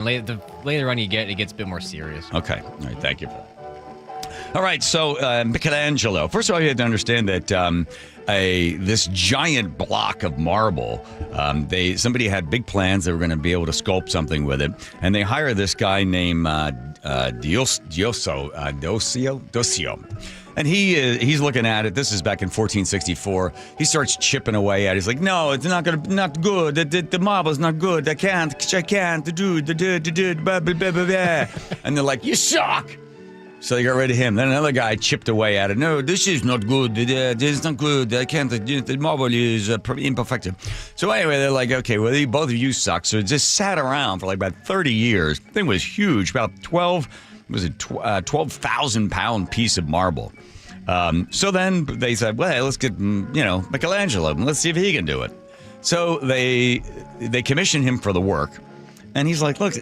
The later on it gets a bit more serious. Okay. All right. Thank you for that. All right. So Michelangelo. First of all, you have to understand that this giant block of marble, somebody had big plans. They were going to be able to sculpt something with it, and they hired this guy named Docio. And he's looking at it. This is back in 1464. He starts chipping away at it. He's like, no, it's not good. The marble's not good. I can't do. Blah, blah, blah, blah. And they're like, you suck. So they got rid of him. Then another guy chipped away at it. No, this is not good. This is not good. I can't. The marble is imperfect. So anyway, they're like, okay, well, both of you suck. So it just sat around for like about 30 years. The thing was huge, about 12,000 pound piece of marble. So then they said, well, let's get, Michelangelo. Let's see if he can do it. So they commissioned him for the work. And he's like, look,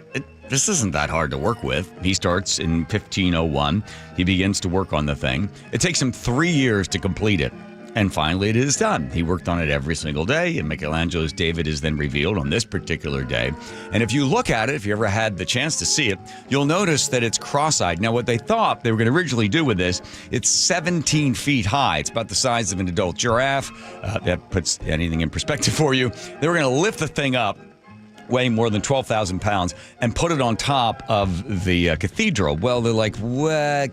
this isn't that hard to work with. He starts in 1501. He begins to work on the thing. It takes him 3 years to complete it. And finally, it is done. He worked on it every single day, and Michelangelo's David is then revealed on this particular day. And if you look at it, if you ever had the chance to see it, you'll notice that it's cross-eyed. Now, what they thought they were going to originally do with this, it's 17 feet high. It's about the size of an adult giraffe. That puts anything in perspective for you. They were going to lift the thing up, weighing more than 12,000 pounds, and put it on top of the cathedral. Well, they're like, what?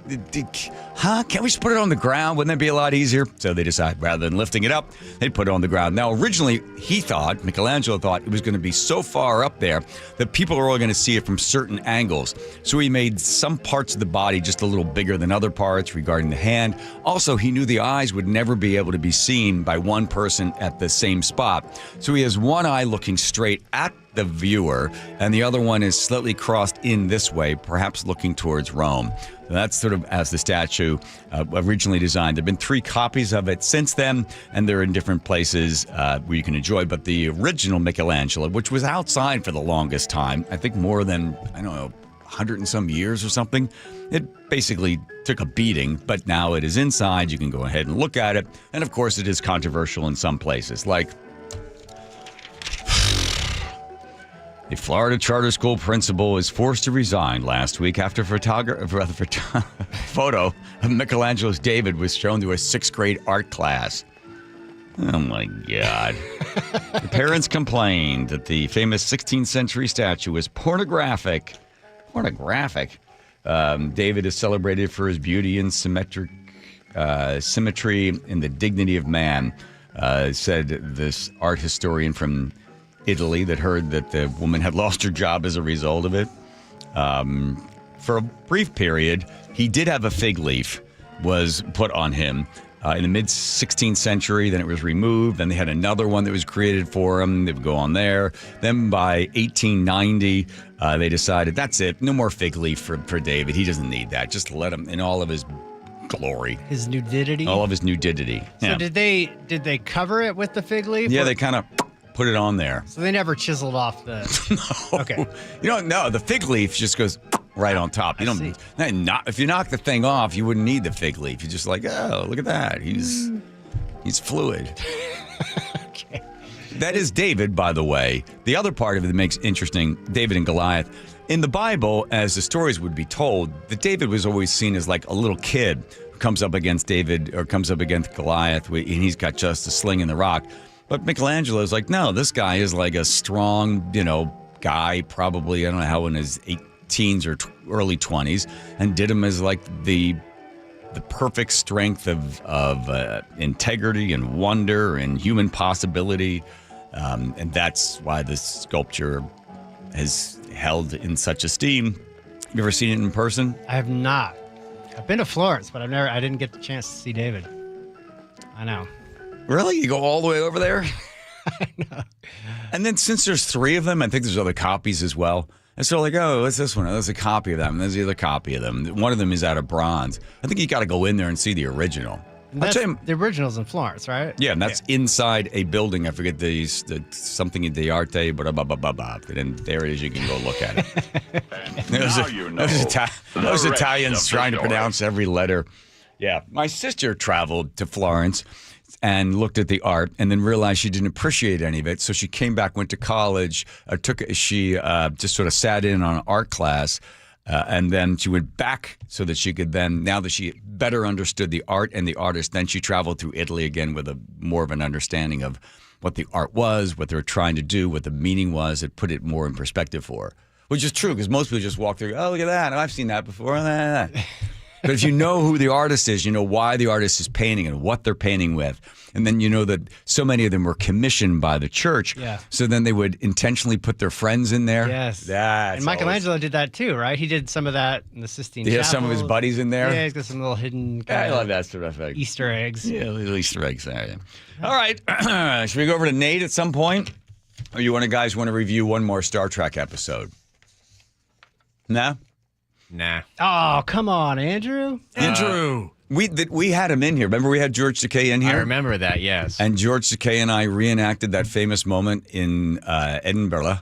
Can't we just put it on the ground? Wouldn't that be a lot easier? So they decided rather than lifting it up, they'd put it on the ground. Now, originally, Michelangelo thought it was going to be so far up there that people are only going to see it from certain angles. So he made some parts of the body just a little bigger than other parts regarding the hand. Also, he knew the eyes would never be able to be seen by one person at the same spot. So he has one eye looking straight at the viewer, and the other one is slightly crossed in this way, perhaps looking towards Rome. So that's sort of as the statue originally designed. There have been 3 copies of it since then, and they're in different places where you can enjoy. But the original Michelangelo, which was outside for the longest time, I think more than, 100 and some years or something, it basically took a beating, but now it is inside. You can go ahead and look at it. And of course, it is controversial in some places, like a Florida charter school principal is forced to resign last week after a photo of Michelangelo's David was shown to a 6th grade art class. Oh, my God. The parents complained that the famous 16th century statue was pornographic. Pornographic. David is celebrated for his beauty and symmetry and the dignity of man, said this art historian from Italy that heard that the woman had lost her job as a result of it. For a brief period, he did have a fig leaf was put on him in the mid-16th century. Then it was removed. Then they had another one that was created for him. They would go on there. Then by 1890, they decided, that's it. No more fig leaf for David. He doesn't need that. Just let him in all of his glory. His nudity? All of his nudity. So yeah. did they cover it with the fig leaf? Yeah, they kind of put it on there. So they never chiseled off the... No. Okay. No, the fig leaf just goes right on top. You don't. If you knock the thing off, you wouldn't need the fig leaf. You're just like, oh, look at that. He's fluid. Okay. That is David, by the way. The other part of it that makes interesting, David and Goliath. In the Bible, as the stories would be told, that David was always seen as like a little kid who comes up against David or comes up against Goliath, and he's got just a sling in the rock. But Michelangelo's like, no, this guy is like a strong, guy, probably, I don't know how, in his teens or early 20s, and did him as like the perfect strength of integrity and wonder and human possibility. And that's why this sculpture is held in such esteem. Have you ever seen it in person? I have not. I've been to Florence, but I didn't get the chance to see David. I know. Really? You go all the way over there? I know. And then since there's 3 of them, I think there's other copies as well. And so like, oh, what's this one? Oh, there's a copy of them. And there's the other copy of them. One of them is out of bronze. I think you got to go in there and see the original. The original's in Florence, right? Yeah, and that's inside a building. I forget the something in the arte, blah, blah, blah, blah, blah. And there it is. You can go look at it. Those Italians trying to pronounce every letter. Yeah. My sister traveled to Florence and looked at the art and then realized she didn't appreciate any of it. So she came back, went to college, she just sort of sat in on an art class. And then she went back so that she could then, now that she better understood the art and the artist, then she traveled through Italy again with a more of an understanding of what the art was, what they were trying to do, what the meaning was. It put it more in perspective for her, which is true because most people just walk through, oh, look at that. I've seen that before. But if you know who the artist is, you know why the artist is painting and what they're painting with. And then you know that so many of them were commissioned by the church. Yeah. So then they would intentionally put their friends in there. Yes. And Michelangelo did that too, right? He did some of that in the Sistine Chapel. He has some of his buddies in there. Yeah, he's got some little hidden I love that sort of thing. Easter eggs. Yeah, little Easter eggs. All right. Should we go over to Nate at some point? Or you guys want to review one more Star Trek episode? No? Nah. Oh, come on, Andrew. Andrew. We had him in here. Remember we had George Takei in here? I remember that, yes. And George Takei and I reenacted that famous moment in Edinburgh,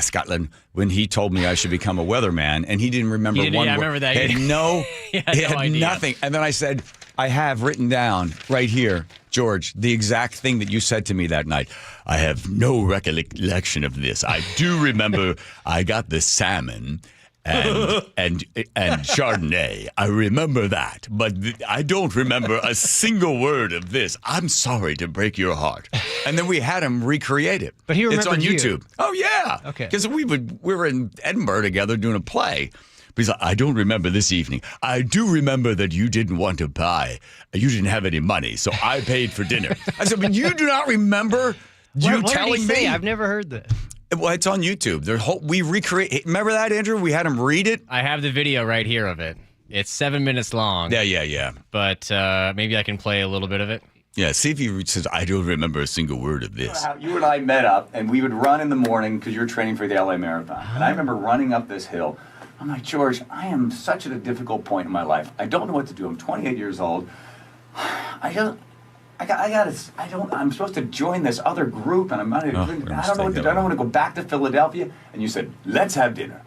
Scotland, when he told me I should become a weatherman, and he didn't remember one word. I remember that. He had idea. nothing. And then I said, I have written down right here, George, the exact thing that you said to me that night. I have no recollection of this. I do remember I got the salmon and Chardonnay. I remember that, but I don't remember a single word of this. I'm sorry to break your heart. And then we had him recreate it. But he remembered It's on you. YouTube. Oh yeah. Okay. Because we were in Edinburgh together doing a play. But he's like, I don't remember this evening. I do remember that you didn't want to buy. You didn't have any money, so I paid for dinner. I said, but you do not remember What telling did he say? me? I've never heard this. Well, it's on YouTube. We recreate. Remember that, Andrew? We had him read it. I have the video right here of it. It's 7 minutes long. Yeah. But maybe I can play a little bit of it. Yeah, see if he says, I don't remember a single word of this. You and I met up, and we would run in the morning because you're training for the LA Marathon. And I remember running up this hill. I'm like, George, I am such at a difficult point in my life. I don't know what to do. I'm 28 years old. I'm supposed to join this other group, and I don't know what to do. I don't want to go back to Philadelphia. And you said, let's have dinner.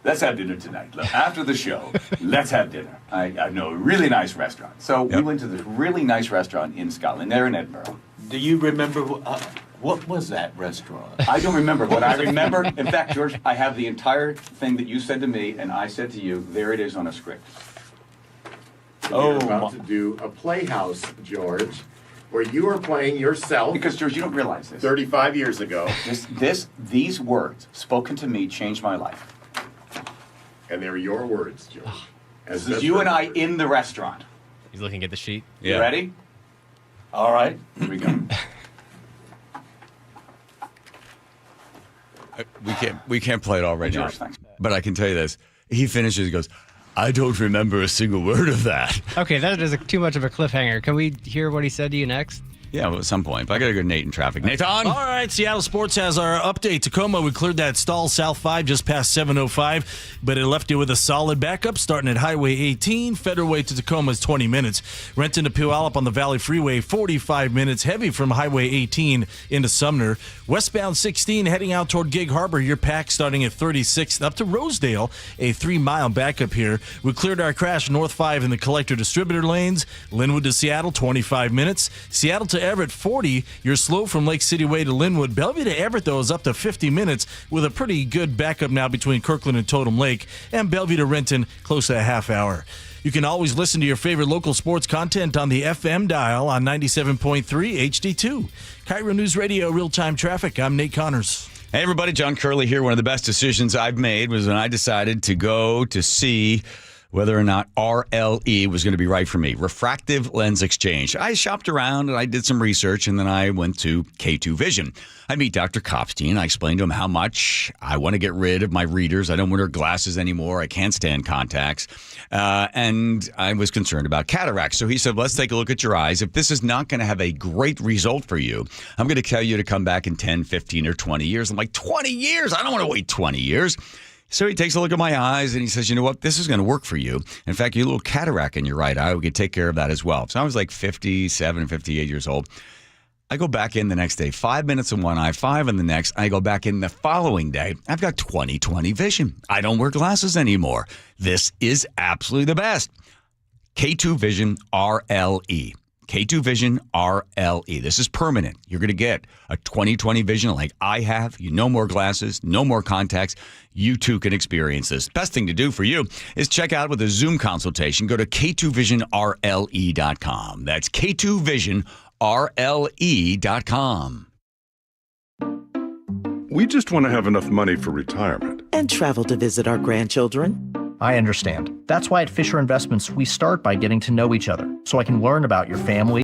Let's have dinner tonight. After the show, let's have dinner. I know a really nice restaurant. So we went to this really nice restaurant in Scotland, there in Edinburgh. Do you remember what was that restaurant? I don't remember, but I remember, in fact, George, I have the entire thing that you said to me and I said to you. There it is on a script. You're about to do a playhouse, George, where you are playing yourself. Because, George, you don't realize this. 35 years ago. These words spoken to me changed my life. And they're your words, George. This is you and I in the restaurant. He's looking at the sheet. You ready? All right, here we go. We can't play it all right now. George, thanks. But I can tell you this. He finishes, he goes, I don't remember a single word of that. Okay, that is too much of a cliffhanger. Can we hear what he said to you next? Yeah, well, at some point. But I got to go to Nate in traffic. Nathan! All right, Seattle Sports has our update. Tacoma, we cleared that stall South 5 just past 7:05, but it left you with a solid backup starting at Highway 18. Federal to Tacoma is 20 minutes. Renton to Puyallup on the Valley Freeway, 45 minutes. Heavy from Highway 18 into Sumner. Westbound 16 heading out toward Gig Harbor. Your pack starting at 36th up to Rosedale, a 3-mile backup here. We cleared our crash North 5 in the collector distributor lanes. Linwood to Seattle, 25 minutes. Seattle to Everett, 40. You're slow from Lake City Way to Linwood. Bellevue to Everett, though, is up to 50 minutes with a pretty good backup now between Kirkland and Totem Lake. And Bellevue to Renton, close to a half hour. You can always listen to your favorite local sports content on the FM dial on 97.3 HD2. KIRO News Radio, real-time traffic. I'm Nate Connors. Hey, everybody. John Curley here. One of the best decisions I've made was when I decided to go to see whether or not RLE was going to be right for me. Refractive lens exchange. I shopped around and I did some research, and then I went to K2 Vision. I meet Dr. Kopstein. I explained to him how much I want to get rid of my readers. I don't wear glasses anymore. I can't stand contacts. And I was concerned about cataracts. So he said, let's take a look at your eyes. If this is not going to have a great result for you, I'm going to tell you to come back in 10, 15, or 20 years. I'm like, 20 years? I don't want to wait 20 years. So he takes a look at my eyes and he says, you know what? This is going to work for you. In fact, you have a little cataract in your right eye. We could take care of that as well. So I was like 57, 58 years old. I go back in the next day, 5 minutes in one eye, 5 in the next. I go back in the following day. I've got 20/20 vision. I don't wear glasses anymore. This is absolutely the best. K2 Vision RLE. K2 Vision RLE. This is permanent. You're going to get a 20/20 vision like I have. No more glasses, no more contacts. You too can experience this. Best thing to do for you is check out with a Zoom consultation. Go to K2VisionRLE.com. That's K2VisionRLE.com. We just want to have enough money for retirement. And travel to visit our grandchildren. I understand. That's why at Fisher Investments, we start by getting to know each other, so I can learn about your family,